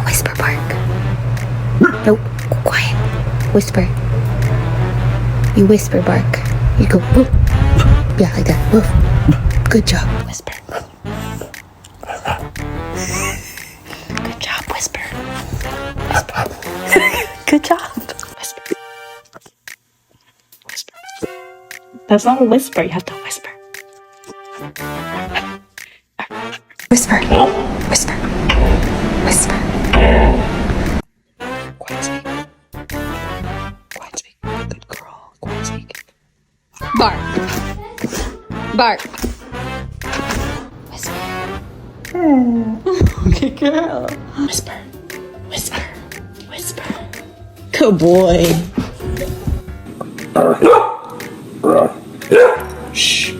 whisper bark. Nope. Quiet. Whisper. You whisper bark. You go woof. Yeah, like that. Woof. Good job. Whisper. Good job, whisper. Whisper. Good job. Whisper. Whisper. That's not a whisper. You have to whisper. Whisper. Whisper. Whisper. Quiet speak. Quiet speak. Good girl. Quiet speak. Bark. Bark. Whisper. Okay, girl. Whisper. Whisper. Whisper. Good boy. Shh.